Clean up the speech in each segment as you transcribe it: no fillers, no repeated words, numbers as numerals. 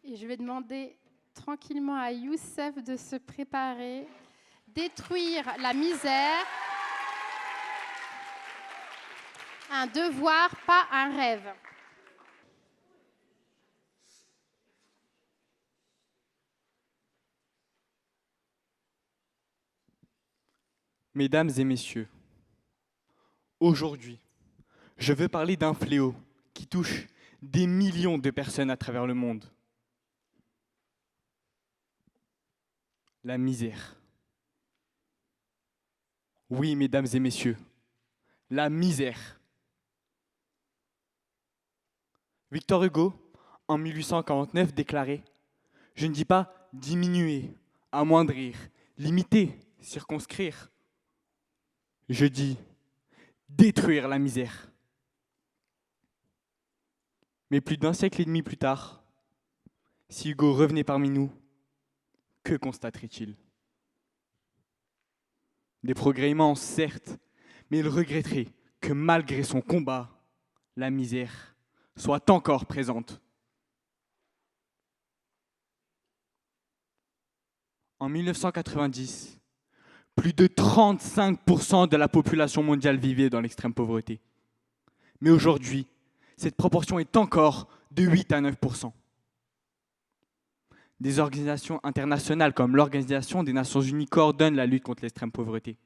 Et je vais demander tranquillement à Youssef de se préparer. Détruire la misère, un devoir, pas un rêve. Mesdames et messieurs, aujourd'hui, je veux parler d'un fléau qui touche des millions de personnes à travers le monde. La misère. Oui, mesdames et messieurs, la misère. Victor Hugo, en 1849, déclarait: je ne dis pas diminuer, amoindrir, limiter, circonscrire. Je dis détruire la misère. Mais plus d'un siècle et demi plus tard, si Hugo revenait parmi nous, que constaterait-il? Des progrès immenses, certes, mais il regretterait que malgré son combat, la misère soit encore présente. En 1990, plus de 35% de la population mondiale vivait dans l'extrême pauvreté. Mais aujourd'hui, cette proportion est encore de 8 à 9%. Des organisations internationales comme l'Organisation des Nations Unies coordonnent la lutte contre l'extrême pauvreté.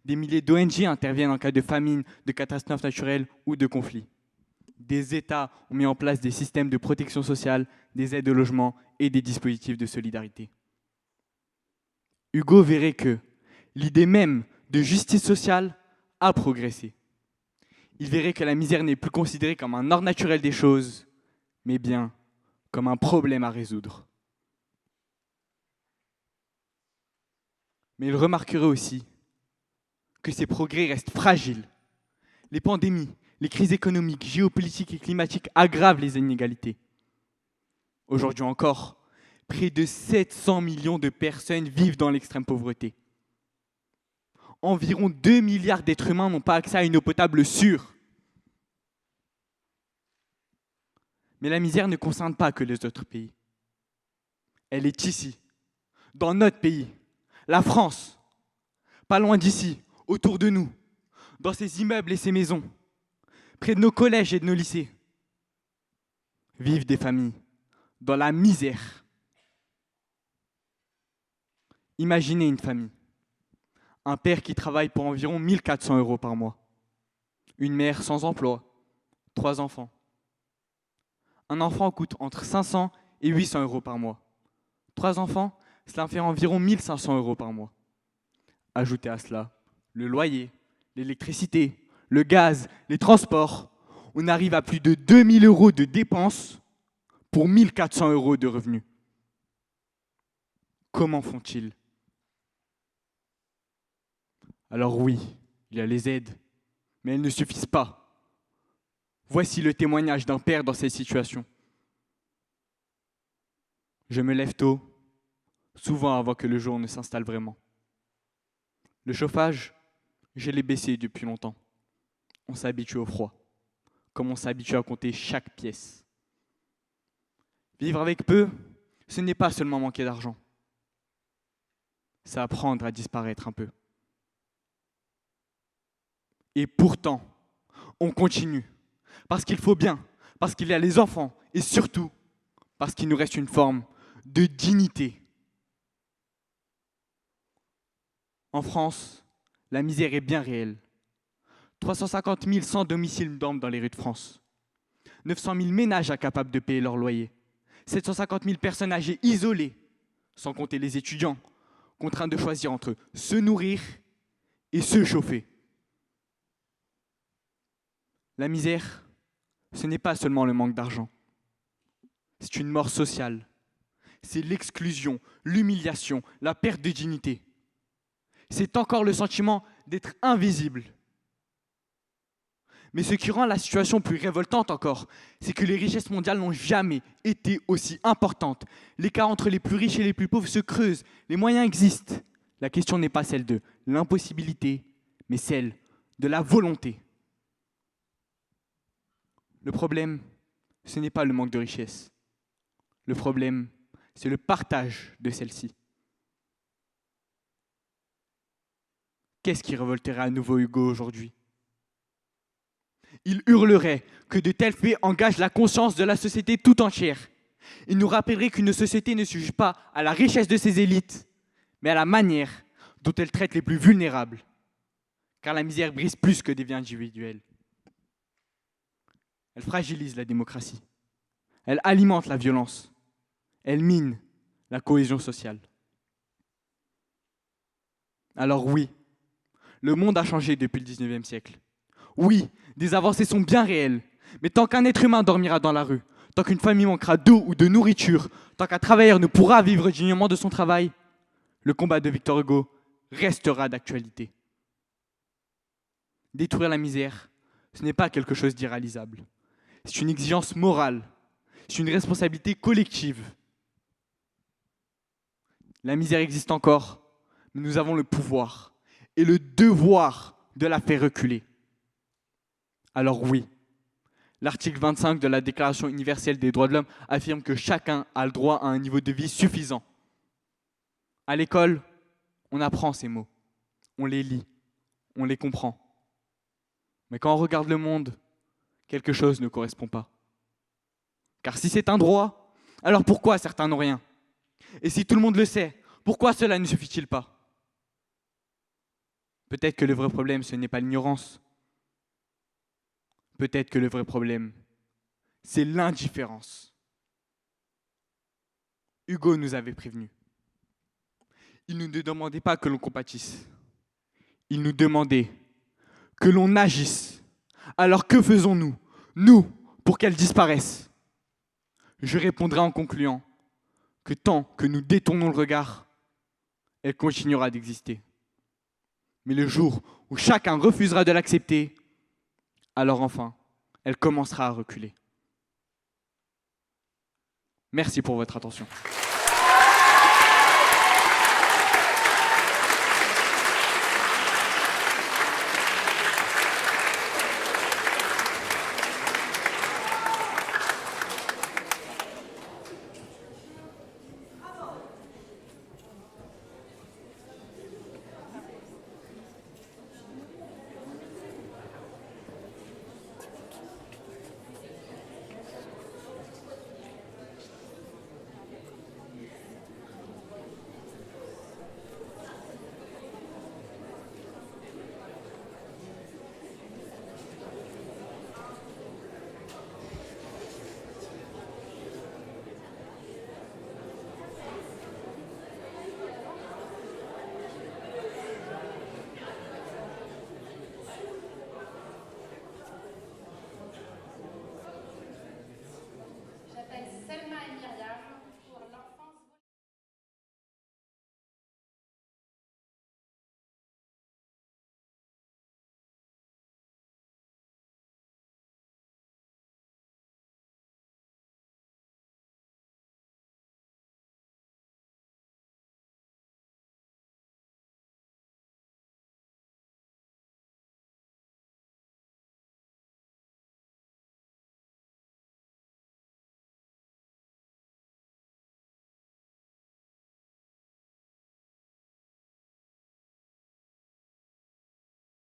Des milliers d'ONG interviennent en cas de famine, de catastrophes naturelles ou de conflits. Des États ont mis en place des systèmes de protection sociale, des aides au logement et des dispositifs de solidarité. Hugo verrait que l'idée même de justice sociale a progressé. Il verrait que la misère n'est plus considérée comme un ordre naturel des choses, mais bien comme un problème à résoudre. Mais il remarquerait aussi que ces progrès restent fragiles. Les pandémies, les crises économiques, géopolitiques et climatiques aggravent les inégalités. Aujourd'hui encore, près de 700 millions de personnes vivent dans l'extrême pauvreté. Environ 2 milliards d'êtres humains n'ont pas accès à une eau potable sûre. Mais la misère ne concerne pas que les autres pays. Elle est ici, dans notre pays, la France, pas loin d'ici, autour de nous, dans ces immeubles et ces maisons, près de nos collèges et de nos lycées. Vivent des familles dans la misère. Imaginez une famille. Un père qui travaille pour environ 1400 € par mois. Une mère sans emploi. 3 enfants. Un enfant coûte entre 500 et 800 € par mois. 3 enfants, cela fait environ 1500 € par mois. Ajoutez à cela le loyer, l'électricité, le gaz, les transports. On arrive à plus de 2000 € de dépenses pour 1400 € de revenus. Comment font-ils? Alors oui, il y a les aides, mais elles ne suffisent pas. Voici le témoignage d'un père dans cette situation. Je me lève tôt, souvent avant que le jour ne s'installe vraiment. Le chauffage, je l'ai baissé depuis longtemps. On s'habitue au froid, comme on s'habitue à compter chaque pièce. Vivre avec peu, ce n'est pas seulement manquer d'argent. C'est apprendre à disparaître un peu. Et pourtant, on continue. Parce qu'il faut bien, parce qu'il y a les enfants, et surtout, parce qu'il nous reste une forme de dignité. En France, la misère est bien réelle. 350 000 sans domicile dorment dans les rues de France. 900 000 ménages incapables de payer leur loyer. 750 000 personnes âgées isolées, sans compter les étudiants, contraints de choisir entre se nourrir et se chauffer. La misère, ce n'est pas seulement le manque d'argent. C'est une mort sociale. C'est l'exclusion, l'humiliation, la perte de dignité. C'est encore le sentiment d'être invisible. Mais ce qui rend la situation plus révoltante encore, c'est que les richesses mondiales n'ont jamais été aussi importantes. L'écart entre les plus riches et les plus pauvres se creuse. Les moyens existent. La question n'est pas celle de l'impossibilité, mais celle de la volonté. Le problème, ce n'est pas le manque de richesse. Le problème, c'est le partage de celle-ci. Qu'est-ce qui révolterait à nouveau Hugo aujourd'hui? Il hurlerait que de tels faits engagent la conscience de la société tout entière. Il nous rappellerait qu'une société ne se juge pas à la richesse de ses élites, mais à la manière dont elle traite les plus vulnérables. Car la misère brise plus que des vies individuelles. Elle fragilise la démocratie. Elle alimente la violence. Elle mine la cohésion sociale. Alors oui, le monde a changé depuis le 19e siècle. Oui, des avancées sont bien réelles, mais tant qu'un être humain dormira dans la rue, tant qu'une famille manquera d'eau ou de nourriture, tant qu'un travailleur ne pourra vivre dignement de son travail, le combat de Victor Hugo restera d'actualité. Détruire la misère, ce n'est pas quelque chose d'irréalisable. C'est une exigence morale, c'est une responsabilité collective. La misère existe encore, mais nous avons le pouvoir et le devoir de la faire reculer. Alors oui, l'article 25 de la Déclaration universelle des droits de l'homme affirme que chacun a le droit à un niveau de vie suffisant. À l'école, on apprend ces mots, on les lit, on les comprend. Mais quand on regarde le monde, quelque chose ne correspond pas. Car si c'est un droit, alors pourquoi certains n'ont rien? Et si tout le monde le sait, pourquoi cela ne suffit-il pas? Peut-être que le vrai problème, ce n'est pas l'ignorance. Peut-être que le vrai problème, c'est l'indifférence. Hugo nous avait prévenus. Il ne nous demandait pas que l'on compatisse. Il nous demandait que l'on agisse. Alors que faisons-nous, nous, pour qu'elle disparaisse? Je répondrai en concluant que tant que nous détournons le regard, elle continuera d'exister. Mais le jour où chacun refusera de l'accepter, alors enfin, elle commencera à reculer. Merci pour votre attention.